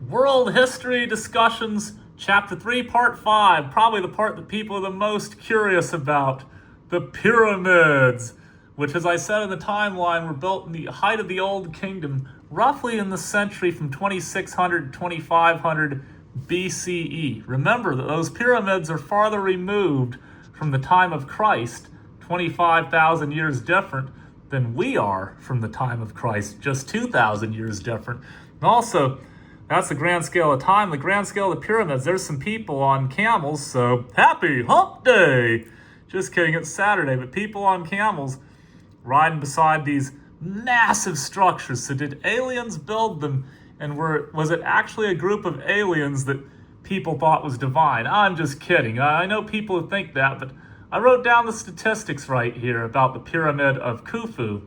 World History Discussions, Chapter 3, Part 5. Probably the part that people are the most curious about. The pyramids, which, as I said in the timeline, were built in the height of the Old Kingdom, roughly in the century from 2600 to 2500 BCE. Remember that those pyramids are farther removed from the time of Christ, 25,000 years different, than we are from the time of Christ, just 2,000 years different. And also, that's the grand scale of time. The grand scale of the pyramids, there's some people on camels, so happy hump day! Just kidding, it's Saturday, but people on camels riding beside these massive structures. So did aliens build them? And was it actually a group of aliens that people thought was divine? I'm just kidding. I know people who think that, but I wrote down the statistics right here about the Pyramid of Khufu.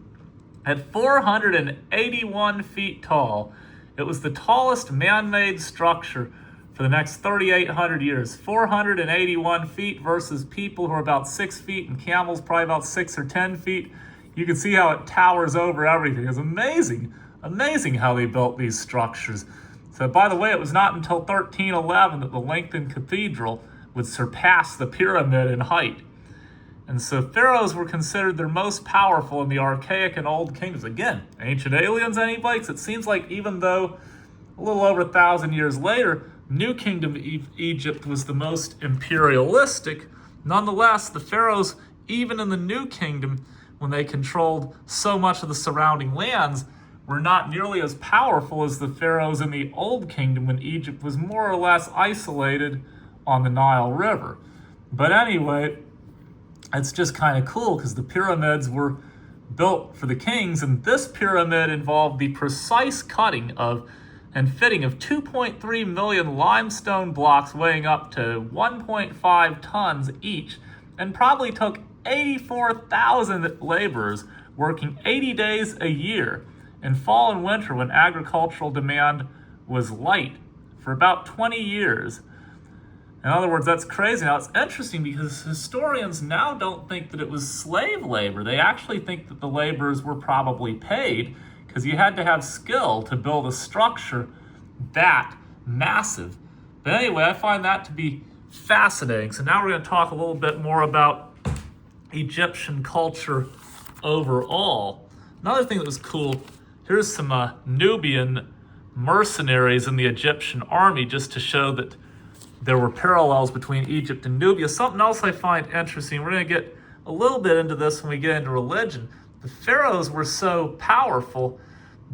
At 481 feet tall, it was the tallest man-made structure for the next 3,800 years. 481 feet versus people who are about 6 feet and camels probably about 6 or 10 feet. You can see how it towers over everything. It's amazing, amazing how they built these structures. So, by the way, it was not until 1311 that the Lincoln Cathedral would surpass the pyramid in height. And so pharaohs were considered their most powerful in the archaic and old kingdoms. Again, ancient aliens, anybody? It seems like even though a little over 1,000 years later, New Kingdom Egypt was the most imperialistic, nonetheless, the pharaohs, even in the New Kingdom, when they controlled so much of the surrounding lands, were not nearly as powerful as the pharaohs in the Old Kingdom when Egypt was more or less isolated on the Nile River. But anyway, it's just kind of cool because the pyramids were built for the kings, and this pyramid involved the precise cutting of and fitting of 2.3 million limestone blocks weighing up to 1.5 tons each, and probably took 84,000 laborers working 80 days a year in fall and winter when agricultural demand was light for about 20 years. In other words, that's crazy. Now, it's interesting because historians now don't think that it was slave labor. They actually think that the laborers were probably paid because you had to have skill to build a structure that massive. But anyway, I find that to be fascinating. So now we're going to talk a little bit more about Egyptian culture overall. Another thing that was cool, here's some Nubian mercenaries in the Egyptian army just to show that there were parallels between Egypt and Nubia. Something else I find interesting, we're going to get a little bit into this when we get into religion. The pharaohs were so powerful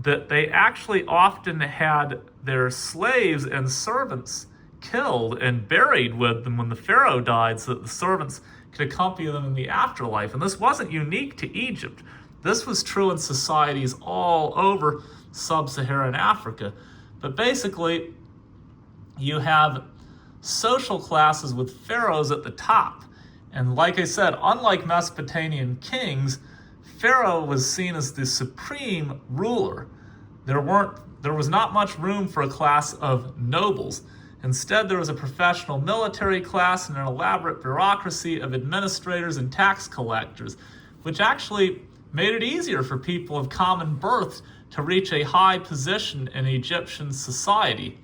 that they actually often had their slaves and servants killed and buried with them when the pharaoh died so that the servants could accompany them in the afterlife. And this wasn't unique to Egypt. This was true in societies all over sub-Saharan Africa. But basically, you have social classes with pharaohs at the top. And like I said, unlike Mesopotamian kings, Pharaoh was seen as the supreme ruler. There was not much room for a class of nobles. Instead, there was a professional military class and an elaborate bureaucracy of administrators and tax collectors, which actually made it easier for people of common birth to reach a high position in Egyptian society.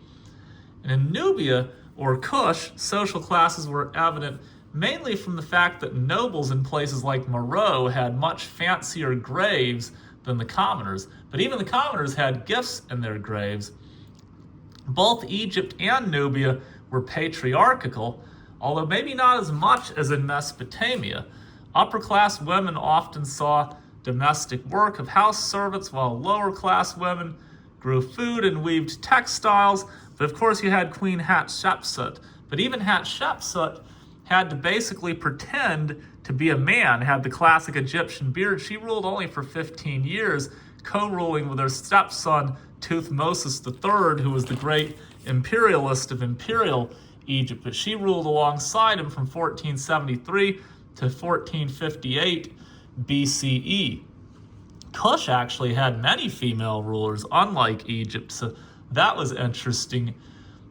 And in Nubia, or Kush, social classes were evident mainly from the fact that nobles in places like Meroe had much fancier graves than the commoners, but even the commoners had gifts in their graves. Both Egypt and Nubia were patriarchal, although maybe not as much as in Mesopotamia. Upper-class women often saw domestic work of house servants, while lower-class women grew food and weaved textiles. But of course you had Queen Hatshepsut. But even Hatshepsut had to basically pretend to be a man, had the classic Egyptian beard. She ruled only for 15 years, co-ruling with her stepson Thutmose III, who was the great imperialist of imperial Egypt. But she ruled alongside him from 1473 to 1458 BCE. Kush actually had many female rulers, unlike Egypt, so that was interesting.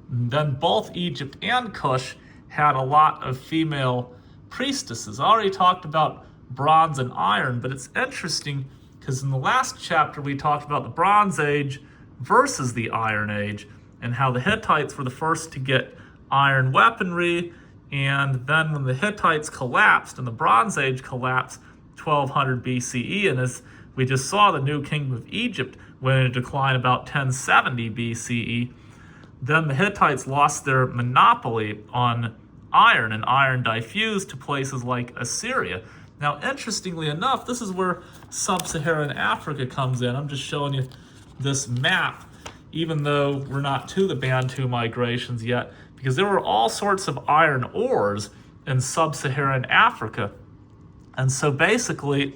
And then both Egypt and Kush had a lot of female priestesses. I already talked about bronze and iron, but it's interesting because in the last chapter we talked about the Bronze Age versus the Iron Age. and how the Hittites were the first to get iron weaponry. And then when the Hittites collapsed and the Bronze Age collapsed, 1200 BCE, and as we just saw, the New Kingdom of Egypt went into decline about 1070 BCE, then the Hittites lost their monopoly on iron, and iron diffused to places like Assyria. Now, interestingly enough, this is where sub-Saharan Africa comes in. I'm just showing you this map, even though we're not to the Bantu migrations yet, because there were all sorts of iron ores in sub-Saharan Africa. And so basically,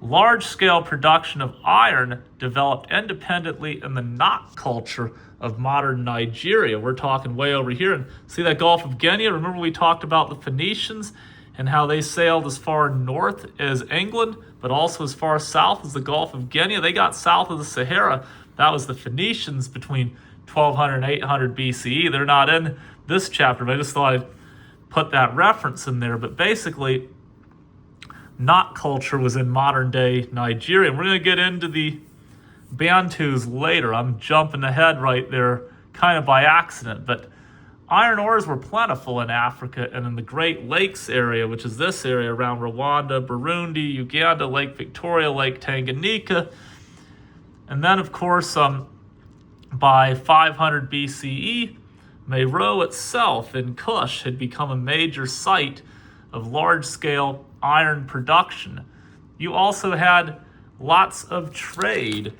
large-scale production of iron developed independently in the knot culture of modern Nigeria. We're talking way over here. And see that Gulf of Guinea? Remember we talked about the Phoenicians and how they sailed as far north as England, but also as far south as the Gulf of Guinea. They got south of the Sahara. That was the Phoenicians between 1200 and 800 BCE. They're not in this chapter, but I just thought I'd put that reference in there. But basically, knot culture was in modern-day Nigeria. And we're going to get into the Bantus later. I'm jumping ahead right there kind of by accident. But iron ores were plentiful in Africa and in the Great Lakes area, which is this area around Rwanda, Burundi, Uganda, Lake Victoria, Lake Tanganyika. And then, of course, by 500 BCE, Meroe itself in Kush had become a major site of large-scale iron production. You also had lots of trade.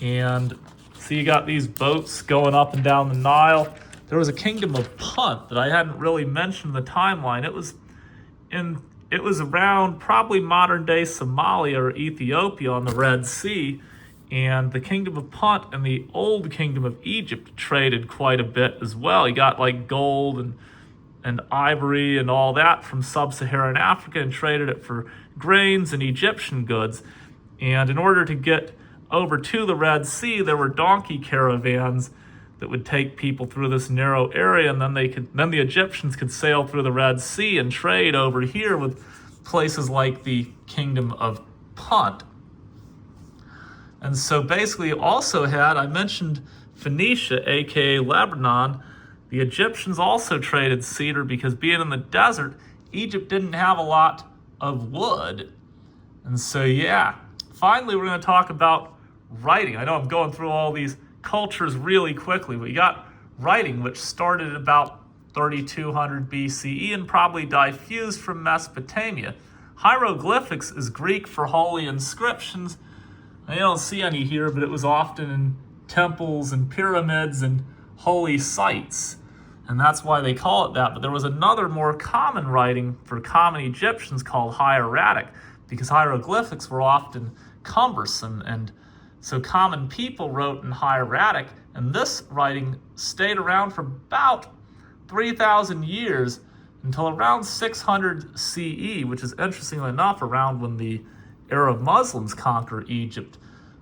And so you got these boats going up and down the Nile. There was a kingdom of Punt that I hadn't really mentioned in the timeline. It was around probably modern-day Somalia or Ethiopia on the Red Sea. And the kingdom of Punt and the old kingdom of Egypt traded quite a bit as well. You got like gold and ivory and all that from sub-Saharan Africa and traded it for grains and Egyptian goods. And in order to get over to the Red Sea, there were donkey caravans that would take people through this narrow area, and then the Egyptians could sail through the Red Sea and trade over here with places like the kingdom of Punt. And so basically you also had, I mentioned Phoenicia, aka Lebanon. The Egyptians also traded cedar because being in the desert, Egypt didn't have a lot of wood. And so, yeah, finally we're going to talk about writing. I know I'm going through all these cultures really quickly. We got writing, which started at about 3200 BCE and probably diffused from Mesopotamia. Hieroglyphics is Greek for holy inscriptions. I don't see any here, but it was often in temples and pyramids and holy sites. And that's why they call it that. But there was another more common writing for common Egyptians called hieratic, because hieroglyphics were often cumbersome. And so common people wrote in hieratic, and this writing stayed around for about 3,000 years until around 600 CE, which is interestingly enough around when the Arab Muslims conquered Egypt.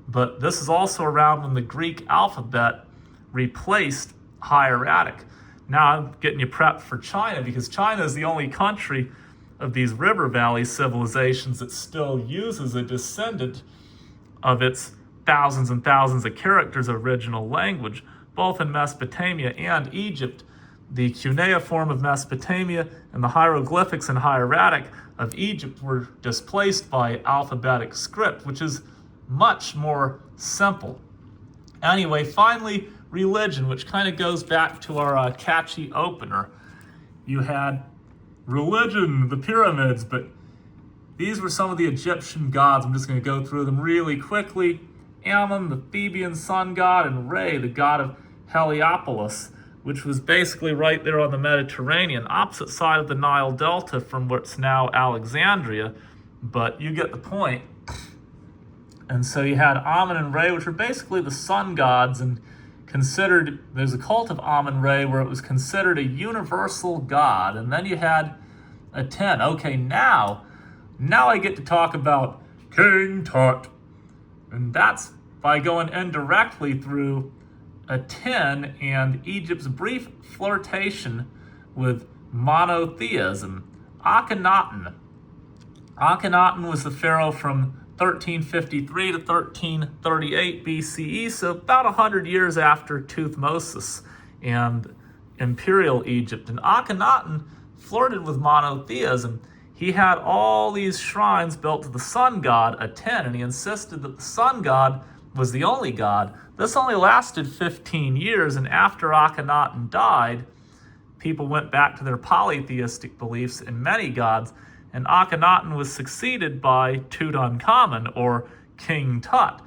But this is also around when the Greek alphabet replaced hieratic. Now I'm getting you prepped for China, because China is the only country of these river valley civilizations that still uses a descendant of its thousands and thousands of characters original language, both in Mesopotamia and Egypt. The cuneiform of Mesopotamia and the hieroglyphics and hieratic of Egypt were displaced by alphabetic script, which is much more simple. Anyway, finally, religion, which kind of goes back to our catchy opener. You had religion, the pyramids, but these were some of the Egyptian gods. I'm just going to go through them really quickly. Ammon, the Theban sun god, and Re, the god of Heliopolis, which was basically right there on the Mediterranean, opposite side of the Nile Delta from what's now Alexandria, but you get the point. And so you had Amun and Re, which were basically the sun gods, and considered, there's a cult of Amun-Re where it was considered a universal god. And then you had Aten. Okay, now I get to talk about King Tut. And that's by going indirectly through Aten and Egypt's brief flirtation with monotheism. Akhenaten. Akhenaten was the pharaoh from 1353 to 1338 BCE, so about 100 years after Thutmosis and Imperial Egypt. And Akhenaten flirted with monotheism. He had all these shrines built to the sun god, Aten, and he insisted that the sun god was the only god. This only lasted 15 years, and after Akhenaten died, people went back to their polytheistic beliefs in many gods, and Akhenaten was succeeded by Tutankhamun, or King Tut.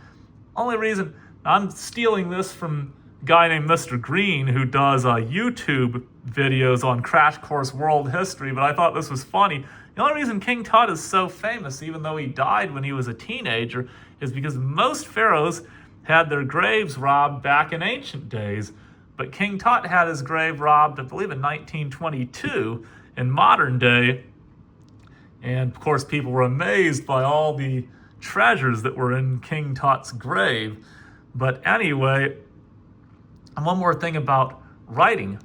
Only reason, I'm stealing this from a guy named Mr. Green, who does YouTube videos on Crash Course World History, but I thought this was funny. The only reason King Tut is so famous, even though he died when he was a teenager, is because most pharaohs had their graves robbed back in ancient days. But King Tut had his grave robbed, I believe, in 1922 in modern day. And of course, people were amazed by all the treasures that were in King Tut's grave. But anyway, and one more thing about writing.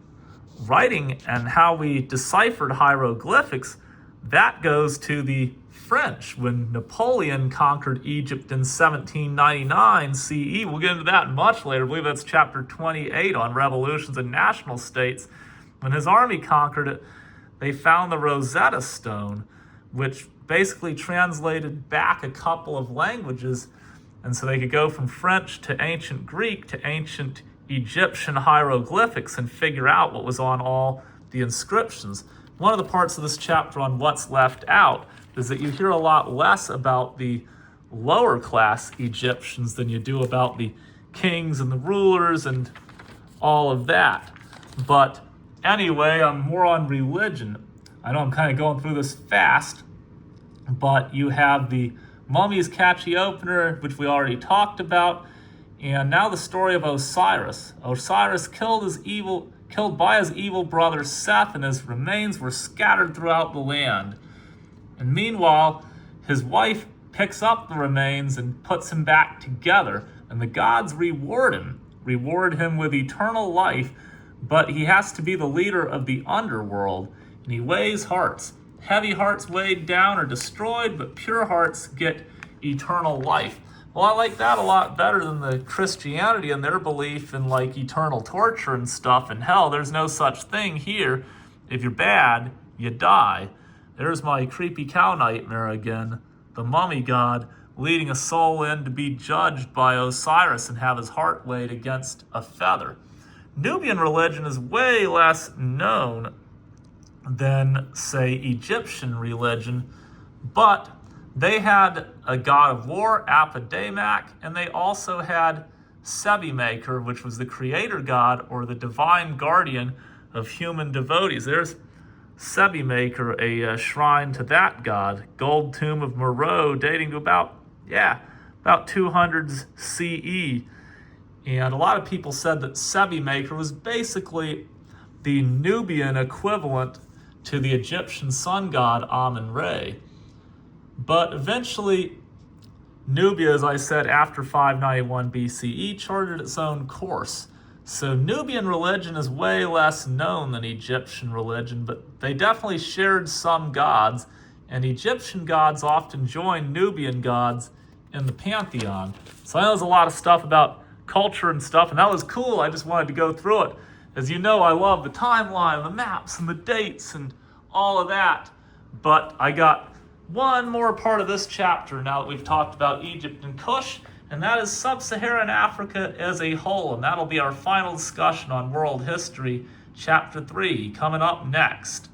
Writing and how we deciphered hieroglyphics, that goes to the French when Napoleon conquered Egypt in 1799 CE. We'll get into that much later. I believe that's chapter 28 on revolutions and national states. When his army conquered it, they found the Rosetta Stone, which basically translated back a couple of languages. And so they could go from French to ancient Greek to ancient Egyptian hieroglyphics and figure out what was on all the inscriptions. One of the parts of this chapter on what's left out is that you hear a lot less about the lower class Egyptians than you do about the kings and the rulers and all of that. But anyway, I'm more on religion. I know I'm kind of going through this fast, but you have the Mummy's Catchy Opener, which we already talked about, and now the story of Osiris. Osiris killed by his evil brother Seth, and his remains were scattered throughout the land. And meanwhile, his wife picks up the remains and puts him back together, and the gods reward him with eternal life, but he has to be the leader of the underworld, and he weighs hearts. Heavy hearts weighed down are destroyed, but pure hearts get eternal life. Well, I like that a lot better than the Christianity and their belief in like eternal torture and stuff in hell. There's no such thing here. If you're bad, you die. There's my creepy cow nightmare again. The mummy god leading a soul in to be judged by Osiris and have his heart weighed against a feather. Nubian religion is way less known than, say, Egyptian religion, but they had a god of war, Apidamak, and they also had Sebi-Maker, which was the creator god or the divine guardian of human devotees. There's Sebi-Maker, a shrine to that god. Gold tomb of Meroe dating to about 200s CE. And a lot of people said that Sebi-Maker was basically the Nubian equivalent to the Egyptian sun god Amun-Re. But eventually, Nubia, as I said, after 591 BCE, charted its own course. So Nubian religion is way less known than Egyptian religion, but they definitely shared some gods, and Egyptian gods often joined Nubian gods in the pantheon. So I know there's a lot of stuff about culture and stuff, and that was cool. I just wanted to go through it. As you know, I love the timeline, the maps, and the dates, and all of that. But I got one more part of this chapter now that we've talked about Egypt and Kush, and that is Sub-Saharan Africa as a whole. And that'll be our final discussion on world history, chapter 3, coming up next.